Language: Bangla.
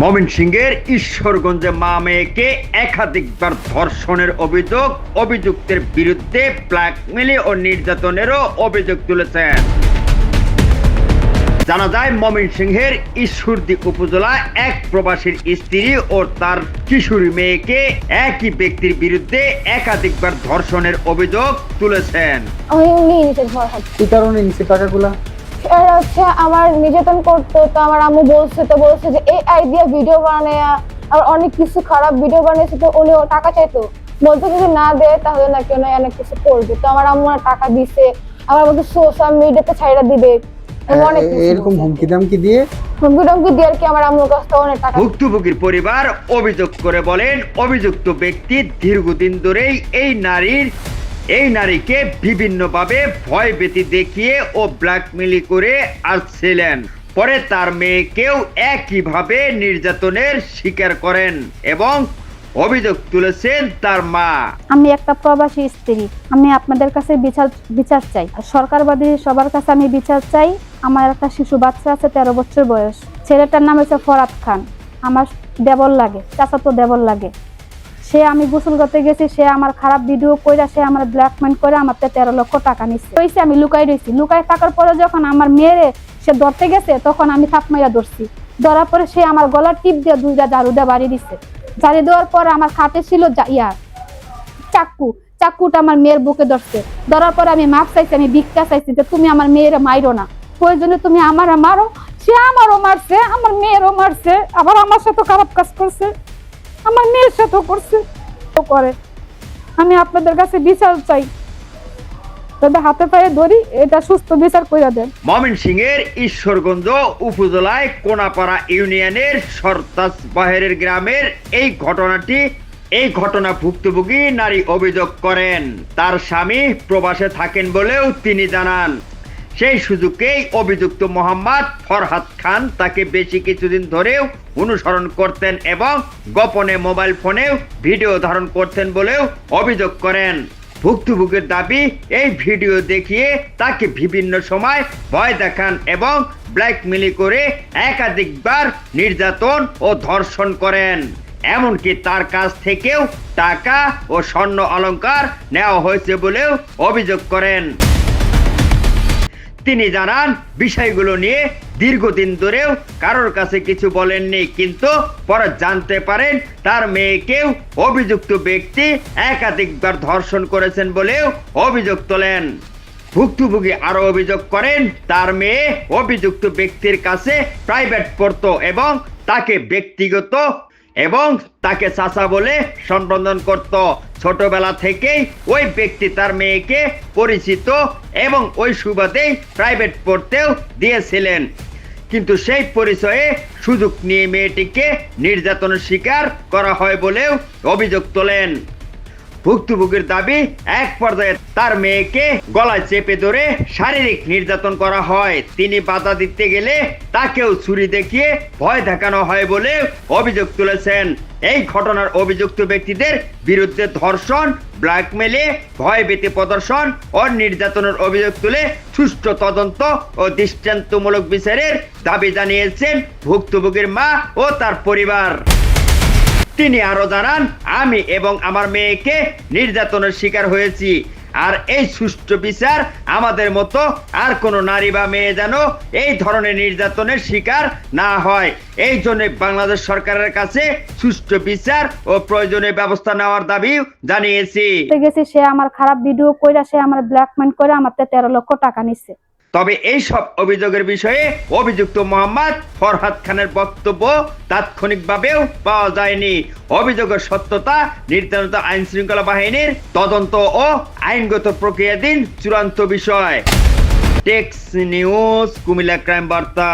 ময়মনসিংহের ঈশ্বরগঞ্জে মা মেয়েকে একাধিকবার ধর্ষণের অভিযুক্তের বিরুদ্ধে ব্ল্যাকমেইল ও নির্যাতনেরও অভিযোগ তুলেছেন। জানা যায় ময়মনসিংহের ঈশ্বরদী উপজেলায় এক প্রবাসীর স্ত্রী ও তার কিশোরী মেয়েকে একই ব্যক্তির বিরুদ্ধে একাধিকবার ধর্ষণের অভিযোগ তুলেছেন। কি কারণে নিচে টাকাগুলা আমার নির্যাতন করতো, তো আমার আম্মু বলছে যে এই আইডিয়া ভিডিও বানায় আর অনেক কিছু খারাপ ভিডিও বানিয়েছে, তো উনি টাকা চাইতো, বলতো যদি না দেয় তাহলে নাকি অনেক কিছু করবে। তো আমার আম্মু টাকা দিছে, আমার মধ্যে সোশ্যাল মিডিয়াতে ছাইড়া দিবে, এরকম হুমকি দামকি দিয়ে আর কি আমার আম্মুর কাছ থেকে অনেক টাকা। ভুক্তভোগীর পরিবার অভিযোগ করে বলেন, অভিযুক্ত ব্যক্তি দীর্ঘদিন ধরেই এই নারীকে বিভিন্নভাবে ভয়ভীতি দেখিয়ে ও ব্ল্যাকমেইল করে আসছিলেন। পরে তার মেয়েকেও একইভাবে নির্যাতনের শিকার করেন এবং অভিযোগ তুলেছেন তার মা। আমি একটা প্রবাসী স্ত্রী, আমি আপনাদের কাছে বিচার চাই, সরকারবাদী সবার কাছে আমি বিচার চাই। আমার একটা শিশু বাচ্চা আছে, 13 বছর বয়স। ছেলেটার নাম হচ্ছে ফরাদ খান, আমার দেবর লাগে, চাচাতো দেবর লাগে। আমি গোসল করতে গেছি, সে আমার খারাপ ভিডিও কইরা সে আমার ব্ল্যাকমেইল করে আমার 13 লক্ষ টাকা নিচ্ছে। আমি লুকাই রয়েছি, লুকাই থাকার পরে যখন আমার মেয়েরে সে ধরতে গেছে তখন আমি থাপ মাইরা ধরছি। ধরার পরে সে আমার গলার টিপ দিয়ে 2টা ঝাড়ু দিয়ে বাড়ি দিচ্ছে। ঝাড়ি দেওয়ার পরে আমার খাটে ছিল চাকুটা আমার মেয়ের বুকে ধরছে। ধরার পরে আমি মাপ চাইছি, আমি ভিক্ষা চাইছি যে তুমি আমার মেয়েরে মাইরো না, প্রয়োজনে তুমি আমার মারো। সে আমারও মারছে, আমার মেয়েরও মারছে, আবার আমার সাথে খারাপ কাজ করছে, আমার মেয়ের সাথেও করছে। আমি আপনাদের কাছে বিচার চাই, তবে হাতে পায়ে ধরি, এটা সুস্থ বিচার করে দেন। ময়মনসিংহের ঈশ্বরগঞ্জ উপজেলায় কোনাপাড়া ইউনিয়নের সরতাজ বাহেরের গ্রামের এই ঘটনা ভুক্তভোগী নারী অভিযোগ করেন। তার স্বামী প্রবাসে থাকেন বলেও তিনি জানান। সেই সুযোগেই অভিযুক্ত মোহাম্মদ ফরহাদ খান তাকে বেশি কিছুদিন ধরেও অনুসরণ করতেন এবং গোপনে মোবাইল ফোনেও ভিডিও ধারণ করতেন বলেও অভিযোগ করেন। ভুক্তভোগীর দাবি, এই ভিডিও দেখিয়ে তাকে বিভিন্ন সময় ভয় দেখান এবং ব্ল্যাকমেইল করে একাধিকবার নির্যাতন ও ধর্ষণ করেন। এমনকি তার কাছ থেকেও টাকা ও স্বর্ণ অলংকার নেওয়া হয়েছে বলেও অভিযোগ করেন। তিনি জানান, বিষয়গুলো নিয়ে দীর্ঘদিন ধরেও কারোর কাছে কিছু বলেননি, কিন্তু পরে জানতে পারেন তার মেয়েকেও অভিযুক্ত ব্যক্তি একাধিকবার ধর্ষণ করেছেন বলেও অভিযোগ তোলেন। ভুক্তভোগী আরো অভিযোগ করেন, তার মেয়ে অভিযুক্ত ব্যক্তির কাছে প্রাইভেট পড়তো এবং তাকে চাচা বলে সম্বোধন করত। ছোটবেলা থেকেই ওই ব্যক্তি তার মেয়েকে পরিচিত এবং ওই সুবাদেই প্রাইভেট পড়তেও দিয়েছিলেন, কিন্তু সেই পরিচয়ে সুযোগ নিয়ে মেয়েটিকে নির্যাতনের শিকার করা হয় বলেও অভিযোগ তোলেন। ভুক্তভোগীর দাবি, এক পর্যায়ে তার মেয়েকে গলায় চেপে ধরে শারীরিক নির্যাতন করা হয়। তিনি বাধা দিতে গেলে তাকেও ছুরি দেখিয়ে ভয় দেখানো হয় বলে অভিযোগ তুলেছেন। এই ঘটনার অভিযুক্ত ব্যক্তিদের বিরুদ্ধে ধর্ষণ, ব্ল্যাকমেইলে, ভয়ভীতি প্রদর্শন ও নির্যাতনের অভিযোগ তুলে সুষ্ঠু তদন্ত ও দৃষ্টান্তমূলক বিচারের দাবি জানিয়েছেন ভুক্তভোগীর মা ও তার পরিবার। তিনি আরো জানান, আমি এবং আমার মেয়েকে নির্যাতনের শিকার হয়েছি, আর এই সুষ্ঠু বিচার আমাদের মতো আর কোনো নারী বা মেয়ে যেন এই ধরনের নির্যাতনের শিকার না হয়, এই জন্য বাংলাদেশ সরকারের কাছে সুষ্ঠু বিচার ও প্রয়োজনীয় ব্যবস্থা নেওয়ার দাবি জানিয়েছি। সে আমার খারাপ ভিডিও কইরা সে আমার ব্ল্যাকমেইল করে আমার 13 লক্ষ টাকা নিচ্ছে। তবে এই সব অভিযোগের বিষয়ে অভিযুক্ত মোহাম্মদ ফরহাদ খানের বক্তব্য তাৎক্ষণিকভাবেও পাওয়া যায়নি। অভিযোগের সত্যতা নির্ধারিত আইন শৃঙ্খলা বাহিনীর তদন্ত ও আইনগত প্রক্রিয়াধীন চূড়ান্ত বিষয়। টেক্স নিউজ, কুমিল্লা ক্রাইম বার্তা।